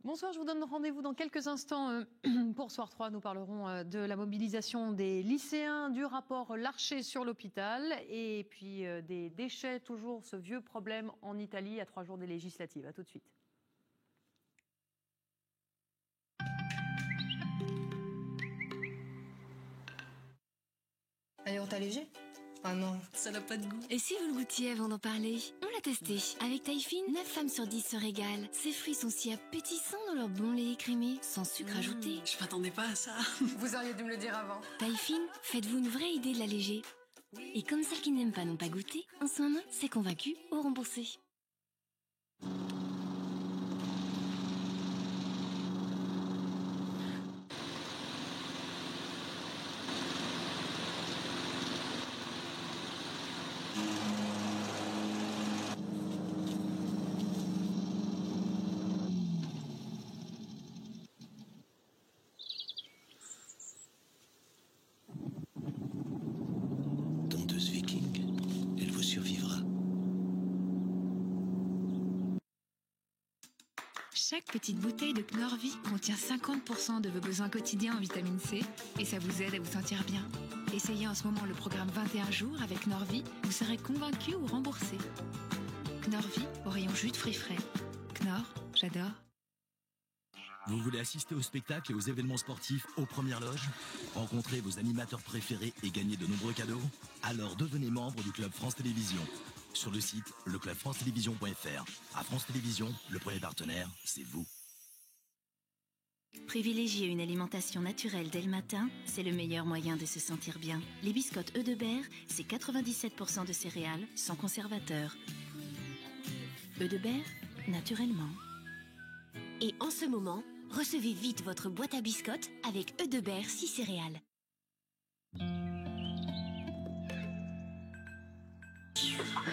Bonsoir, je vous donne rendez-vous dans quelques instants pour Soir 3. Nous parlerons de la mobilisation des lycéens, du rapport Larcher sur l'hôpital et puis des déchets, toujours ce vieux problème en Italie à 3 jours des législatives. A tout de suite. Allez, on t'a léger ? Ah non, ça n'a pas de goût. Et si vous le goûtiez avant d'en parler? On l'a testé. Avec Taïfine, 9 femmes sur 10 se régalent. Ces fruits sont si appétissants dans leur bon lait écrémé, sans sucre ajouté. Je m'attendais pas à ça. Vous auriez dû me le dire avant. Taïfine, faites-vous une vraie idée de l'alléger. Et comme celles qui n'aiment pas n'ont pas goûté, en ce moment, c'est convaincu ou remboursé. Tondeuse Viking, elle vous survivra. Chaque petite bouteille de Knorr-Vie contient 50% de vos besoins quotidiens en vitamine C et ça vous aide à vous sentir bien. Essayez en ce moment le programme 21 jours avec Knorr-Vie, vous serez convaincu ou remboursé. Knorr-Vie au rayon jus de fruits frais. Knorr, j'adore. Vous voulez assister aux spectacles et aux événements sportifs aux premières loges? Rencontrer vos animateurs préférés et gagner de nombreux cadeaux? Alors devenez membre du Club France Télévisions. Sur le site leclubfrancetélévision.fr. À France Télévisions, le premier partenaire, c'est vous. Privilégier une alimentation naturelle dès le matin, c'est le meilleur moyen de se sentir bien. Les biscottes Eudebert, c'est 97% de céréales, sans conservateur. Eudebert, naturellement. Et en ce moment, recevez vite votre boîte à biscottes avec Eudebert 6 céréales.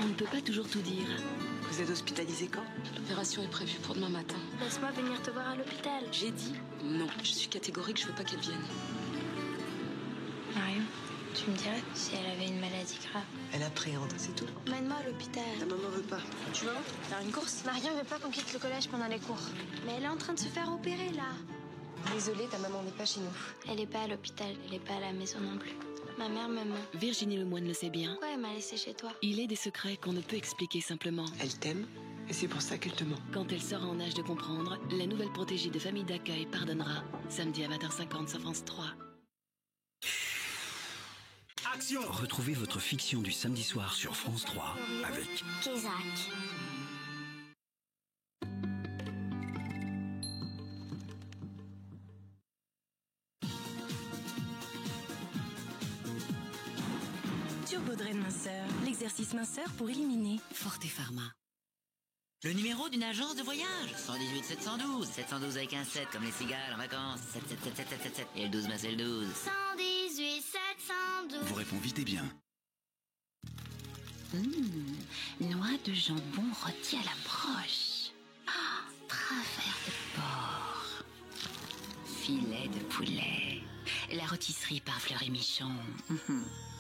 On ne peut pas toujours tout dire. Vous êtes hospitalisé quand? L'opération est prévue pour demain matin. Laisse-moi venir te voir à l'hôpital. J'ai dit non. Je suis catégorique, je veux pas qu'elle vienne. Marion, tu me dirais si elle avait une maladie grave. Elle appréhende, c'est tout. Mène-moi à l'hôpital. Ta maman veut pas. Tu vas faire une course? Marion veut pas qu'on quitte le collège pendant les cours. Mais elle est en train de se faire opérer là. Désolée, ta maman n'est pas chez nous. Elle est pas à l'hôpital, elle est pas à la maison non plus. Ma mère me ment. Virginie Lemoine le sait bien. Pourquoi elle m'a laissée chez toi? Il est des secrets qu'on ne peut expliquer simplement. Elle t'aime et c'est pour ça qu'elle te ment. Quand elle sera en âge de comprendre, la nouvelle protégée de famille d'accueil pardonnera. Samedi à 20h50 sur France 3. Action! Retrouvez votre fiction du samedi soir sur France 3 avec Kézak. Turbo Drain minceur, l'exercice minceur pour éliminer. Forte Pharma. Le numéro d'une agence de voyage 118 712 712 avec un 7 comme les cigales en vacances 7777777 et le 12 mais c'est le 12 118 712. Vous répond vite et bien. Noix de jambon rôti à la broche. Travers de porc. Filet de poulet. La rôtisserie par Fleury Michon.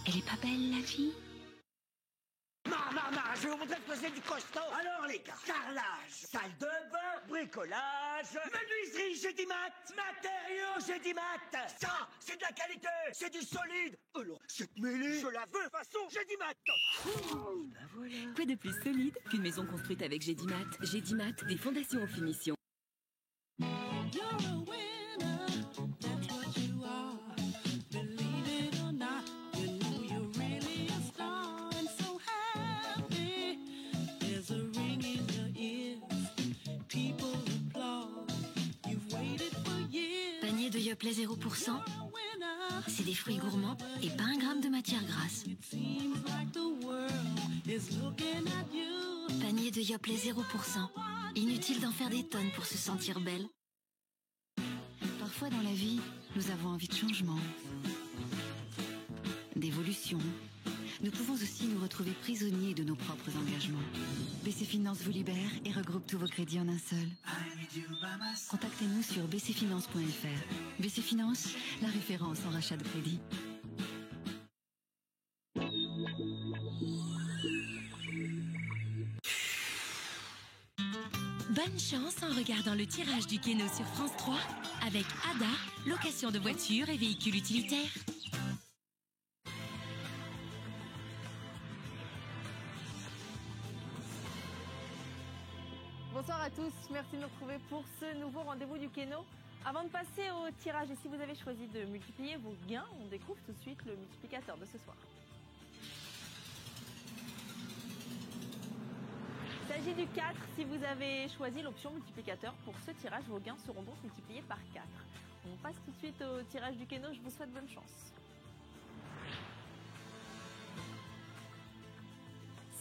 Elle est pas belle la vie? Marre, je vais vous montrer ce que c'est du costaud. Alors les gars, carrelage, salle de bain, bricolage, menuiserie, j'ai dit mat, matériaux, j'ai dit mat. Ça, c'est de la qualité, c'est du solide. Alors, cette mêlée, je la veux, façon, j'ai dit mat. Ben voilà. Quoi de plus solide qu'une maison construite avec Gédimat? Gédimat, des fondations aux finitions. Panier de Yoplait 0%, c'est des fruits gourmands et pas un gramme de matière grasse. Panier de Yoplait 0%, inutile d'en faire des tonnes pour se sentir belle. Parfois dans la vie, nous avons envie de changement, d'évolution. Nous pouvons aussi nous retrouver prisonniers de nos propres engagements. BC Finance vous libère et regroupe tous vos crédits en un seul. Contactez-nous sur bcfinance.fr. BC Finance, la référence en rachat de crédit. Bonne chance en regardant le tirage du Keno sur France 3 avec Ada, location de voitures et véhicules utilitaires. Bonsoir à tous, merci de nous retrouver pour ce nouveau rendez-vous du Keno. Avant de passer au tirage, et si vous avez choisi de multiplier vos gains, on découvre tout de suite le multiplicateur de ce soir. Il s'agit du 4. Si vous avez choisi l'option multiplicateur pour ce tirage, vos gains seront donc multipliés par 4. On passe tout de suite au tirage du Keno, je vous souhaite bonne chance.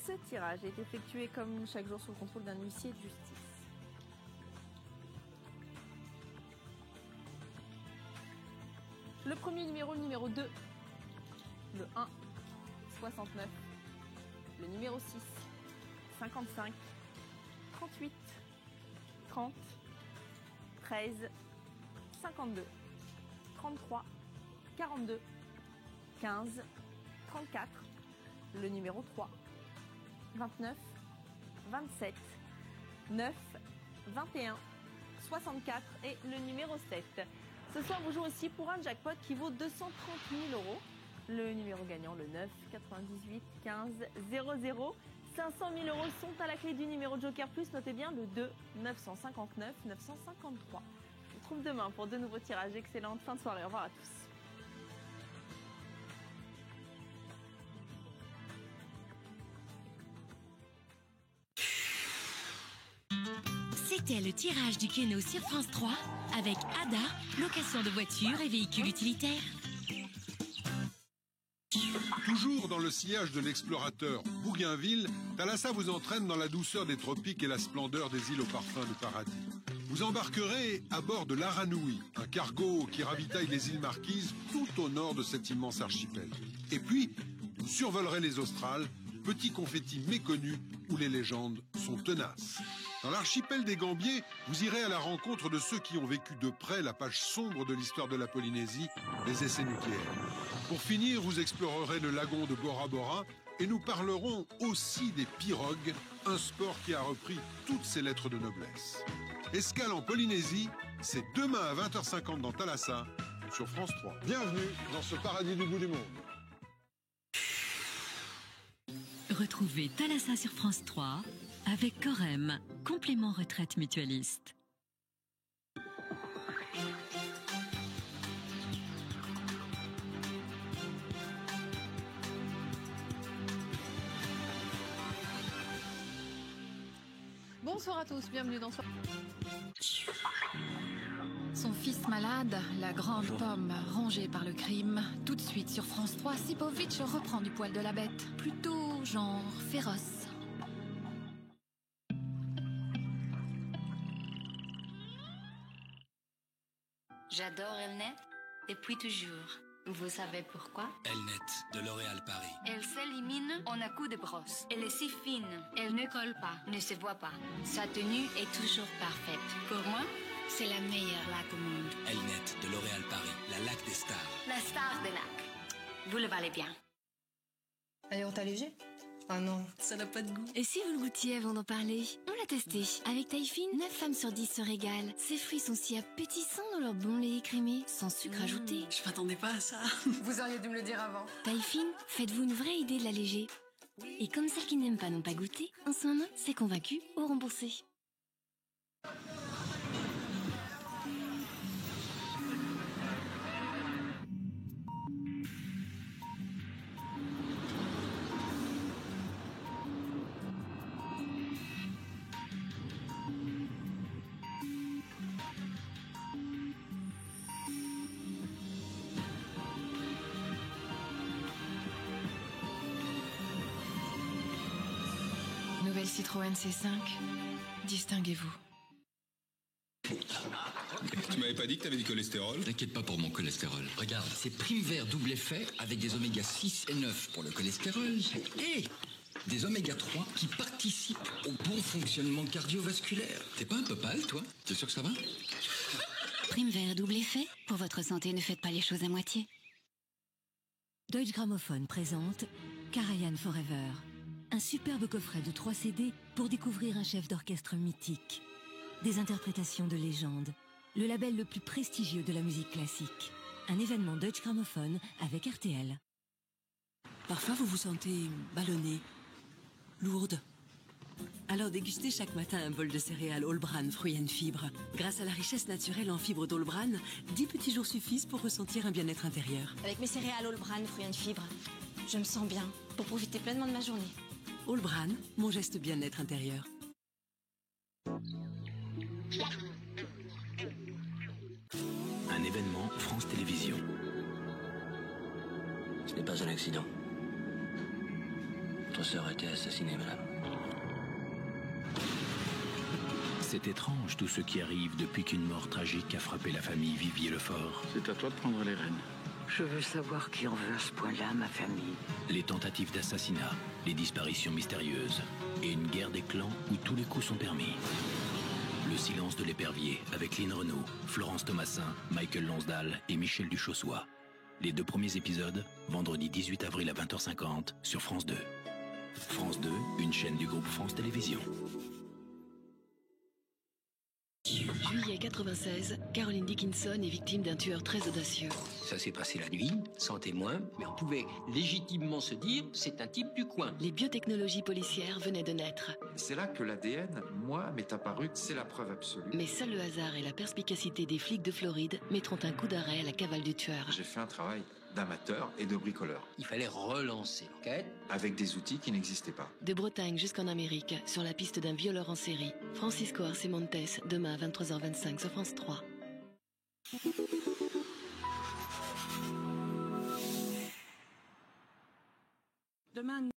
Ce tirage est effectué comme chaque jour sous le contrôle d'un huissier de justice. Le premier numéro, le numéro 2, le 1, 69, le numéro 6, 55, 38, 30, 13, 52, 33, 42, 15, 34, le numéro 3, 29, 27, 9, 21, 64 et le numéro 7. Ce soir, vous jouez aussi pour un jackpot qui vaut 230 000 €. Le numéro gagnant, le 9, 98, 15, 00. 500 000 € sont à la clé du numéro Joker Plus. Notez bien le 2, 959, 953. Je vous retrouve demain pour de nouveaux tirages. Excellente fin de soirée. Au revoir à tous. C'était le tirage du Keno sur France 3 avec Ada, location de voitures et véhicules utilitaires. Toujours dans le sillage de l'explorateur Bougainville, Thalassa vous entraîne dans la douceur des tropiques et la splendeur des îles au parfum du paradis. Vous embarquerez à bord de l'Aranoui, un cargo qui ravitaille les îles Marquises tout au nord de cet immense archipel. Et puis, vous survolerez les Australes, petits confettis méconnus où les légendes sont tenaces. Dans l'archipel des Gambiers, vous irez à la rencontre de ceux qui ont vécu de près la page sombre de l'histoire de la Polynésie, les essais nucléaires. Pour finir, vous explorerez le lagon de Bora Bora et nous parlerons aussi des pirogues, un sport qui a repris toutes ses lettres de noblesse. Escale en Polynésie, c'est demain à 20h50 dans Thalassa, sur France 3. Bienvenue dans ce paradis du bout du monde. Retrouvez Thalassa sur France 3 avec Corem, complément retraite mutualiste. Bonsoir à tous, bienvenue dans ce... Son fils malade, la grande pomme rongée par le crime. Tout de suite sur France 3, Sipovic reprend du poil de la bête. Plutôt genre féroce. J'adore Elnet depuis toujours. Vous savez pourquoi? Elnet de L'Oréal Paris. Elle s'élimine en un coup de brosse. Elle est si fine. Elle ne colle pas, ne se voit pas. Sa tenue est toujours parfaite. Pour moi, c'est la meilleure laque au monde. Elnet de L'Oréal Paris, la laque des stars. La star des lacs. Vous le valez bien. Allez, on t'a léger? Ah non, ça n'a pas de goût. Et si vous le goûtiez avant d'en parler? On l'a testé. Avec Taïfine, 9 femmes sur 10 se régalent. Ces fruits sont si appétissants dans leur bon lait écrémé, sans sucre ajouté. Je m'attendais pas à ça. Vous auriez dû me le dire avant. Taïfine, faites-vous une vraie idée de l'alléger. Et comme celles qui n'aiment pas n'ont pas goûté, en somme, c'est convaincu ou remboursé. Nouvelle Citroën C5, distinguez-vous. Tu m'avais pas dit que t'avais du cholestérol? T'inquiète pas pour mon cholestérol. Regarde, c'est Prime Vert double effet avec des oméga 6 et 9 pour le cholestérol et des oméga 3 qui participent au bon fonctionnement cardiovasculaire. T'es pas un peu pâle, toi? T'es sûr que ça va? Prime Vert double effet. Pour votre santé, ne faites pas les choses à moitié. Deutsche Grammophon présente Karajan Forever. Un superbe coffret de 3 CD pour découvrir un chef d'orchestre mythique. des interprétations de légende. Le label le plus prestigieux de la musique classique. Un événement Deutsche Grammophon avec RTL. Parfois, vous vous sentez ballonnée, lourde. Alors dégustez chaque matin un bol de céréales All-Bran fruits and fibres. Grâce à la richesse naturelle en fibres d'All-Bran, 10 petits jours suffisent pour ressentir un bien-être intérieur. Avec mes céréales All-Bran fruits and fibres, je me sens bien pour profiter pleinement de ma journée. All-Bran, mon geste bien-être intérieur. Un événement France Télévisions. Ce n'est pas un accident. Votre sœur a été assassinée, madame. C'est étrange tout ce qui arrive depuis qu'une mort tragique a frappé la famille Vivier-Lefort. C'est à toi de prendre les rênes. Je veux savoir qui en veut à ce point-là, ma famille. Les tentatives d'assassinat, les disparitions mystérieuses et une guerre des clans où tous les coups sont permis. Le silence de l'épervier avec Lynn Renaud, Florence Thomasin, Michael Lonsdal et Michel Duchossois. Les 2 premiers épisodes, vendredi 18 avril à 20h50 sur France 2. France 2, une chaîne du groupe France Télévisions. Juillet 96, Caroline Dickinson est victime d'un tueur très audacieux. Ça s'est passé la nuit, sans témoin, mais on pouvait légitimement se dire c'est un type du coin. Les biotechnologies policières venaient de naître. C'est là que l'ADN, moi, m'est apparu, c'est la preuve absolue. Mais seul le hasard et la perspicacité des flics de Floride mettront un coup d'arrêt à la cavale du tueur. J'ai fait un travail d'amateur et de bricoleur. Il fallait relancer l'enquête. Avec des outils qui n'existaient pas. De Bretagne jusqu'en Amérique, sur la piste d'un violeur en série. Francisco Arcimontes, demain à 23h25 sur France 3. Demain...